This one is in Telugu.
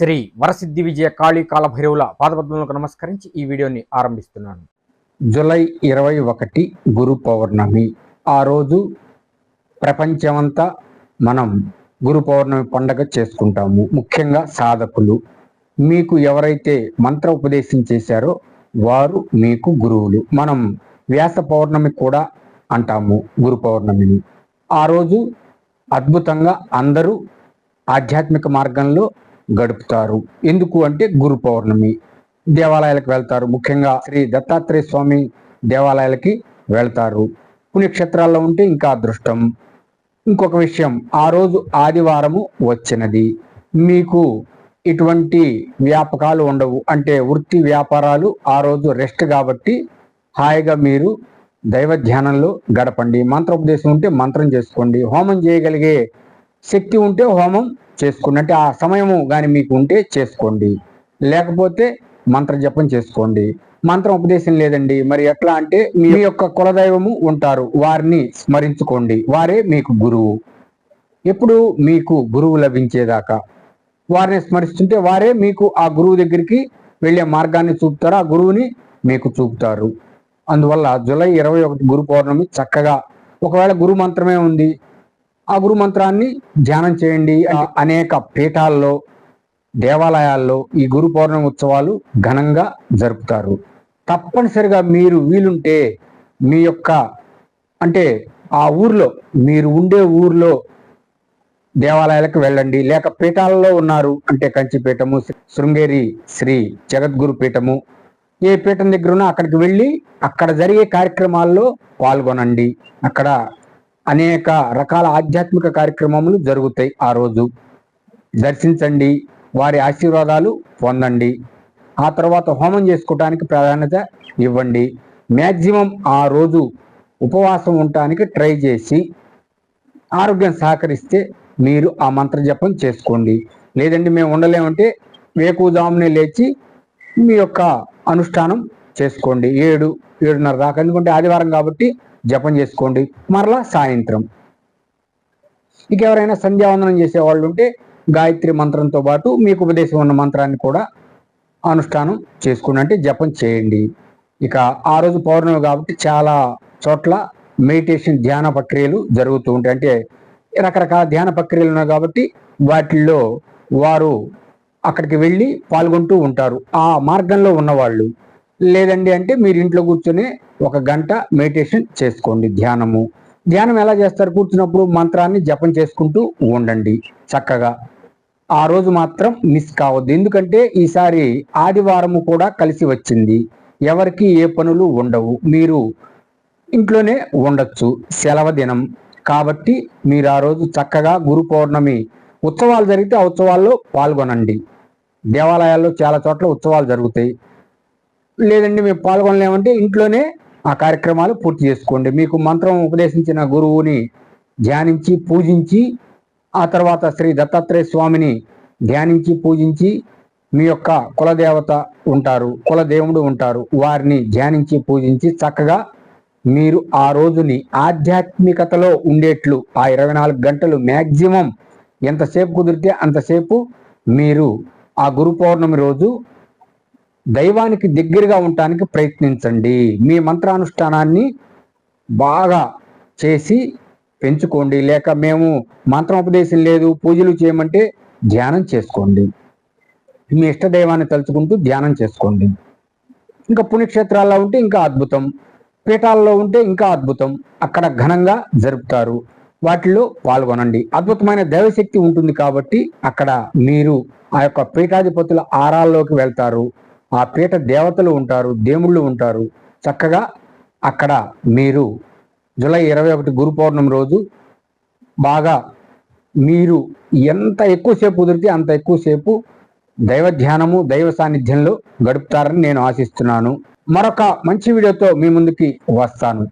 శ్రీ వరసిద్ధి విజయ కాళీ కాలభైరవుల పాదపద్మలకు నమస్కరించి ఈ వీడియోని ఆరంభిస్తున్నాను. జూలై 21 గురు పౌర్ణమి. ఆ రోజు ప్రపంచమంతా మనం గురు పౌర్ణమి పండగ చేసుకుంటాము. ముఖ్యంగా సాధకులు, మీకు ఎవరైతే మంత్ర ఉపదేశం చేశారో వారు మీకు గురువులు. మనం వ్యాస పౌర్ణమి కూడా అంటాము గురు పౌర్ణమిని. ఆ రోజు అద్భుతంగా అందరూ ఆధ్యాత్మిక మార్గంలో గడుపుతారు. ఎందుకు అంటే గురు పౌర్ణమి. దేవాలయాలకు వెళ్తారు, ముఖ్యంగా శ్రీ దత్తాత్రేయ స్వామి దేవాలయాలకి వెళ్తారు. పుణ్యక్షేత్రాల్లో ఉంటే ఇంకా అదృష్టం. ఇంకొక విషయం, ఆ రోజు ఆదివారము వచ్చినది. మీకు ఇటువంటి వ్యాపకాలు ఉండవు, అంటే వృత్తి వ్యాపారాలు ఆ రోజు రెస్ట్ కాబట్టి హాయిగా మీరు దైవ ధ్యానంలో గడపండి. మంత్రోపదేశం ఉంటే మంత్రం చేసుకోండి. హోమం చేయగలిగే శక్తి ఉంటే హోమం చేసుకోండి, అంటే ఆ సమయము కానీ మీకు ఉంటే చేసుకోండి. లేకపోతే మంత్ర జపం చేసుకోండి. మంత్రం ఉపదేశం లేదండి, మరి ఎట్లా అంటే మీ యొక్క కులదైవము ఉంటారు, వారిని స్మరించుకోండి. వారే మీకు గురువు. ఎప్పుడు మీకు గురువు లభించేదాకా వారిని స్మరిస్తుంటే వారే మీకు ఆ గురువు దగ్గరికి వెళ్ళే మార్గాన్ని చూపుతారు, ఆ గురువుని మీకు చూపుతారు. అందువల్ల జూలై 21 గురు పౌర్ణమి చక్కగా, ఒకవేళ గురు మంత్రమే ఉంది, ఆ గురు మంత్రాన్ని ధ్యానం చేయండి. అనేక పీఠాల్లో, దేవాలయాల్లో ఈ గురు పౌర్ణమి ఉత్సవాలు ఘనంగా జరుపుతారు. తప్పనిసరిగా మీరు వీలుంటే మీ యొక్క, అంటే ఆ ఊర్లో, మీరు ఉండే ఊర్లో దేవాలయాలకు వెళ్ళండి. లేక పీఠాలలో ఉన్నారు అంటే కంచిపీఠము, శృంగేరి శ్రీ జగద్గురు పీఠము, ఏ పీఠం దగ్గర ఉన్నా అక్కడికి వెళ్ళి అక్కడ జరిగే కార్యక్రమాల్లో పాల్గొనండి. అక్కడ అనేక రకాల ఆధ్యాత్మిక కార్యక్రమములు జరుగుతాయి. ఆ రోజు దర్శించండి, వారి ఆశీర్వాదాలు పొందండి. ఆ తర్వాత హోమం చేసుకోవటానికి ప్రాధాన్యత ఇవ్వండి. మ్యాక్సిమం ఆ రోజు ఉపవాసం ఉండటానికి ట్రై చేసి, ఆరోగ్యం సహకరిస్తే మీరు ఆ మంత్ర జపం చేసుకోండి. లేదంటే మేము ఉండలేమంటే వేకువజామునే లేచి మీ యొక్క అనుష్ఠానం చేసుకోండి. 7-7:30 దాకా, ఎందుకంటే ఆదివారం కాబట్టి జపం చేసుకోండి. మరలా సాయంత్రం ఇక ఎవరైనా సంధ్యావందనం చేసేవాళ్ళు ఉంటే గాయత్రి మంత్రంతో పాటు మీకు ఉపదేశం ఉన్న మంత్రాన్ని కూడా అనుష్ఠానం చేసుకోండి, అంటే జపం చేయండి. ఇక ఆ రోజు పౌర్ణమి కాబట్టి చాలా చోట్ల మెడిటేషన్ ధ్యాన ప్రక్రియలు జరుగుతూ ఉంటాయి. అంటే రకరకాల ధ్యాన ప్రక్రియలు ఉన్నాయి కాబట్టి వాటిల్లో వారు అక్కడికి వెళ్ళి పాల్గొంటూ ఉంటారు, ఆ మార్గంలో ఉన్నవాళ్ళు. లేదండి అంటే మీరు ఇంట్లో కూర్చొని 1 గంట మెడిటేషన్ చేసుకోండి. ధ్యానం ఎలా చేస్తారు? కూర్చున్నప్పుడు మంత్రాన్ని జపం చేసుకుంటూ ఉండండి చక్కగా. ఆ రోజు మాత్రం మిస్ కావద్దు, ఎందుకంటే ఈసారి ఆదివారము కూడా కలిసి వచ్చింది. ఎవరికి ఏ పనులు ఉండవు, మీరు ఇంట్లోనే ఉండొచ్చు, సెలవు దినం కాబట్టి మీరు ఆ రోజు చక్కగా గురు పౌర్ణమి ఉత్సవాలు జరిగితే ఆ ఉత్సవాల్లో పాల్గొనండి. దేవాలయాల్లో చాలా చోట్ల ఉత్సవాలు జరుగుతాయి. లేదండి మేము పాల్గొనలేమంటే ఇంట్లోనే ఆ కార్యక్రమాలు పూర్తి చేసుకోండి. మీకు మంత్రం ఉపదేశించిన గురువుని ధ్యానించి పూజించి, ఆ తర్వాత శ్రీ దత్తాత్రేయ స్వామిని ధ్యానించి పూజించి, మీ యొక్క కులదేవత ఉంటారు, కులదేవుడు ఉంటారు, వారిని ధ్యానించి పూజించి చక్కగా మీరు ఆ రోజుని ఆధ్యాత్మికతలో ఉండేట్లు ఆ 24 గంటలు మ్యాక్సిమం ఎంతసేపు కుదిరితే అంతసేపు మీరు ఆ గురు పౌర్ణమి రోజు దైవానికి దగ్గరగా ఉండటానికి ప్రయత్నించండి. మీ మంత్రానుష్ఠానాన్ని బాగా చేసి పెంచుకోండి. లేక మేము మంత్రోపదేశం లేదు, పూజలు చేయమంటే ధ్యానం చేసుకోండి. మీ ఇష్టదైవాన్ని తలుచుకుంటూ ధ్యానం చేసుకోండి. ఇంకా పుణ్యక్షేత్రాల్లో ఉంటే ఇంకా అద్భుతం, పీఠాల్లో ఉంటే ఇంకా అద్భుతం. అక్కడ ఘనంగా జరుపుతారు, వాటిల్లో పాల్గొనండి. అద్భుతమైన దైవశక్తి ఉంటుంది కాబట్టి అక్కడ మీరు ఆ యొక్క పీఠాధిపతుల ఆరాల్లోకి వెళ్తారు, ఆ పీఠ దేవతలు ఉంటారు, దేవుళ్ళు ఉంటారు. చక్కగా అక్కడ మీరు జూలై 21 గురు పౌర్ణమి రోజు బాగా మీరు ఎంత ఎక్కువసేపు కుదిరితే అంత ఎక్కువసేపు దైవ ధ్యానము, దైవ సాన్నిధ్యంలో గడుపుతారని నేను ఆశిస్తున్నాను. మరొక మంచి వీడియోతో మీ ముందుకి వస్తాను.